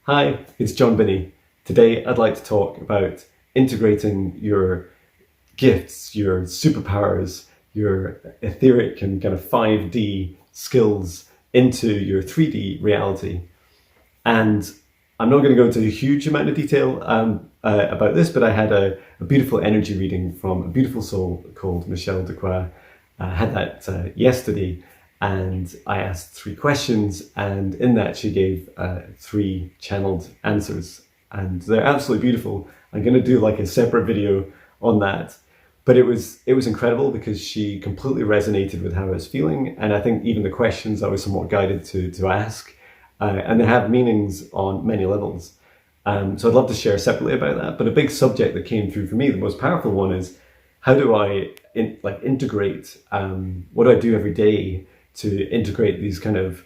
Hi, it's John Binney. Today I'd like to talk about integrating your gifts, your superpowers, your etheric and kind of 5D skills into your 3D reality. And I'm not going to go into a huge amount of detail about this, but I had a beautiful energy reading from a beautiful soul called Michele Duquet. I had that yesterday, and I asked 3 questions, and in that she gave 3 channeled answers, and they're absolutely beautiful. I'm going to do like a separate video on that, but it was incredible because she completely resonated with how I was feeling, and I think even the questions I was somewhat guided to ask, and they have meanings on many levels. So I'd love to share separately about that, but a big subject that came through for me, the most powerful one, is how do I integrate, what do I do every day to integrate these kind of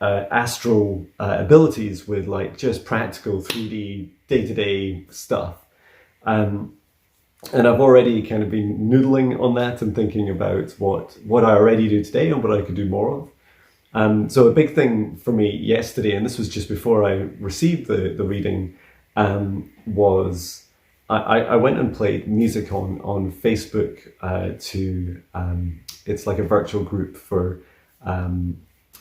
astral abilities with like just practical 3D day-to-day stuff. And I've already kind of been noodling on that and thinking about what I already do today and what I could do more of. So a big thing for me yesterday, and this was just before I received the reading, was I went and played music on Facebook to it's like a virtual group for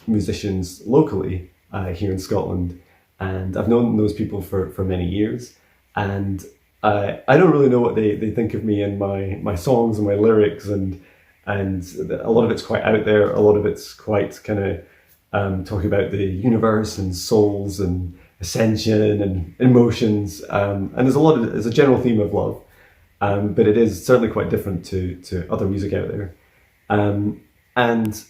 musicians locally here in Scotland, and I've known those people for many years, and I don't really know what they think of me and my songs and my lyrics, and a lot of it's quite out there, a lot of it's quite kind of talking about the universe and souls and ascension and emotions, and there's a general theme of love, but it is certainly quite different to other music out there, and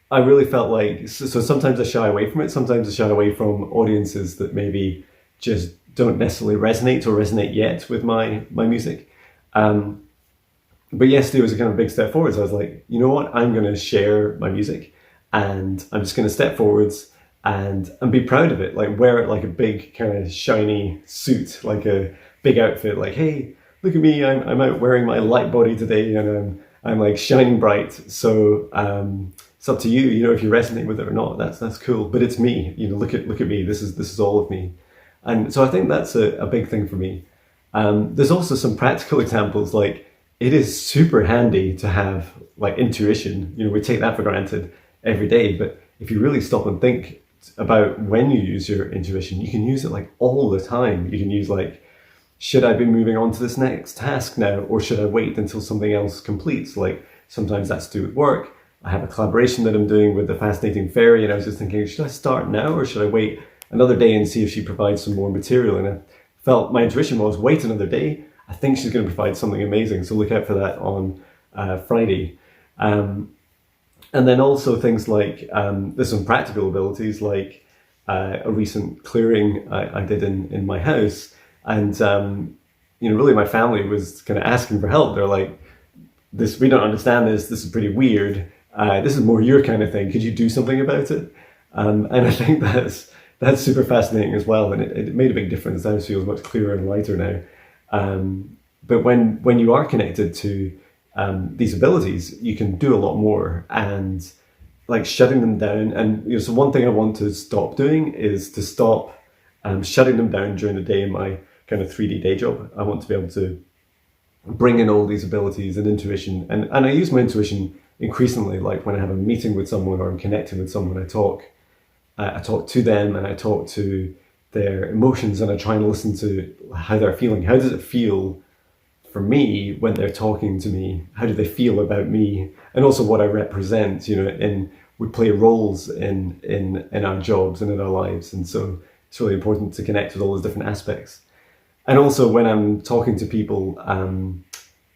I really felt like, so sometimes I shy away from it, sometimes I shy away from audiences that maybe just don't necessarily resonate yet with my music, but yesterday was a kind of big step forward. So I was like, you know what, I'm going to share my music, and I'm just going to step forwards and be proud of it, like wear it like a big kind of shiny suit, like a big outfit, like, hey, look at me, I'm out wearing my light body today, and I'm like shining bright. So it's up to you, if you resonate with it or not. That's cool, but it's me. Look at me. This is all of me, and so I think that's a big thing for me. There's also some practical examples, like it is super handy to have like intuition. We take that for granted every day, but if you really stop and think about when you use your intuition, you can use it like all the time. You can use like, should I be moving on to this next task now, or should I wait until something else completes? Like sometimes that's to do with work. I have a collaboration that I'm doing with the fascinating fairy, and I was just thinking, should I start now or should I wait another day and see if she provides some more material? And I felt my intuition was wait another day. I think she's going to provide something amazing, so look out for that on Friday. And then also things like, there's some practical abilities, like a recent clearing I did in my house. And, really my family was kind of asking for help. They're like, we don't understand this. This is pretty weird. This is more your kind of thing. Could you do something about it? And I think that's super fascinating as well. And it made a big difference. The house feels much clearer and lighter now. But when you are connected to these abilities, you can do a lot more, and like shutting them down. And so one thing I want to stop doing is to stop shutting them down during the day in my kind of 3D day job. I want to be able to bring in all these abilities and intuition, and I use my intuition increasingly. Like when I have a meeting with someone or I'm connecting with someone, I talk to them, and I talk to their emotions, and I try and listen to how they're feeling. How does it feel for me when they're talking to me? How do they feel about me, and also what I represent? And we play roles in our jobs and in our lives, and so it's really important to connect with all those different aspects. And also when I'm talking to people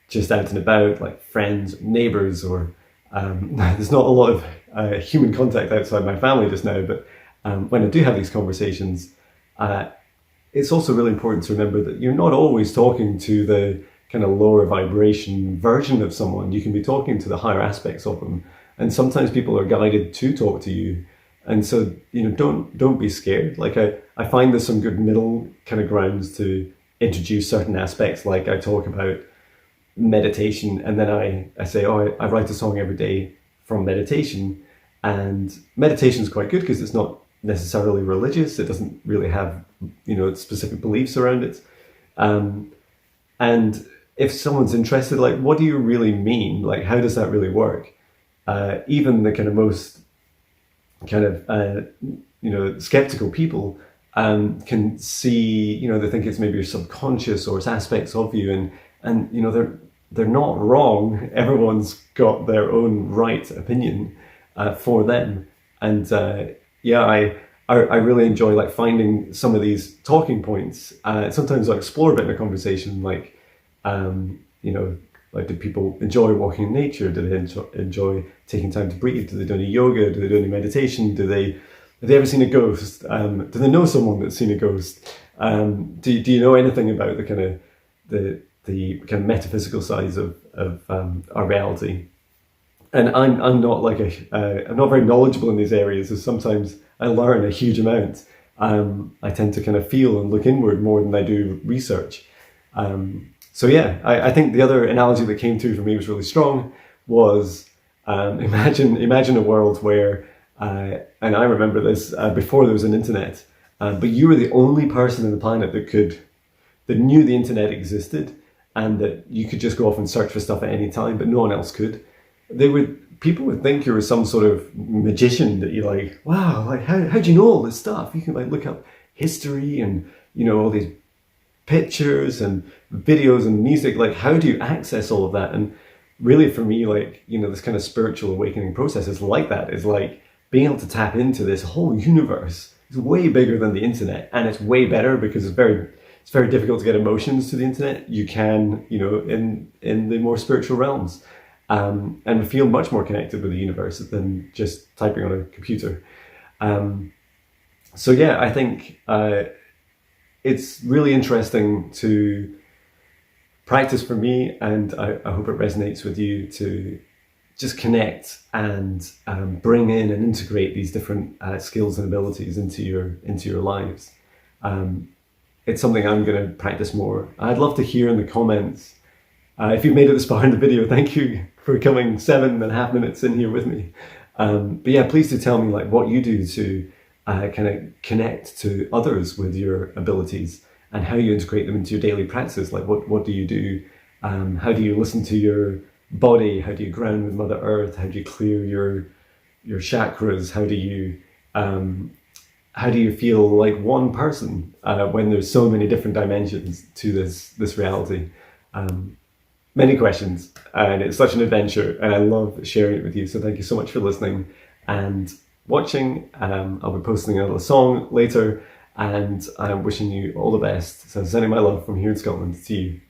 just out and about, like friends, neighbors, or there's not a lot of human contact outside my family just now, but when I do have these conversations, it's also really important to remember that you're not always talking to the kind of lower vibration version of someone. You can be talking to the higher aspects of them, and sometimes people are guided to talk to you. And so don't be scared. Like I find there's some good middle kind of grounds to introduce certain aspects. Like I talk about meditation, and then I say, I write a song every day from meditation, and meditation is quite good because it's not necessarily religious. It doesn't really have, specific beliefs around it. And if someone's interested, like, what do you really mean? Like, how does that really work? Even the kind of most skeptical people can see, they think it's maybe your subconscious or it's aspects of you, and they're not wrong. Everyone's got their own right opinion for them, and I really enjoy like finding some of these talking points. Sometimes I explore a bit in a conversation, like like, do people enjoy walking in nature? Do they enjoy taking time to breathe? Do they do any yoga? Do they do any meditation? Have they ever seen a ghost? Do they know someone that's seen a ghost? Do you know anything about the kind of metaphysical sides of our reality? And I'm not like I'm not very knowledgeable in these areas, so sometimes I learn a huge amount. I tend to kind of feel and look inward more than I do research. So yeah, I think the other analogy that came through for me was really strong. Was imagine a world where, and I remember this before there was an internet, but you were the only person on the planet that knew the internet existed, and that you could just go off and search for stuff at any time, but no one else could. People would think you were some sort of magician, that you're like, wow, like how do you know all this stuff? You can like look up history and all these pictures and videos and music. Like, how do you access all of that? And really, for me, like, this kind of spiritual awakening process is like that. It's like being able to tap into this whole universe. It's way bigger than the internet, and it's way better because it's very difficult to get emotions to the internet. You can, in the more spiritual realms. And we feel much more connected with the universe than just typing on a computer. So yeah, I think it's really interesting to practice for me, and I hope it resonates with you, to just connect and bring in and integrate these different skills and abilities into your lives. It's something I'm going to practice more. I'd love to hear in the comments. If you've made it this far in the video, thank you for coming 7.5 minutes in here with me. But yeah, please do tell me like what you do to kind of connect to others with your abilities, and how you integrate them into your daily practice. Like what do you do? How do you listen to your body? How do you ground with Mother Earth? How do you clear your chakras? How do you feel like one person when there's so many different dimensions to this reality? Many questions, and it's such an adventure, and I love sharing it with you. So thank you so much for listening and watching. I'll be posting another song later, and I'm wishing you all the best. So sending my love from here in Scotland to you.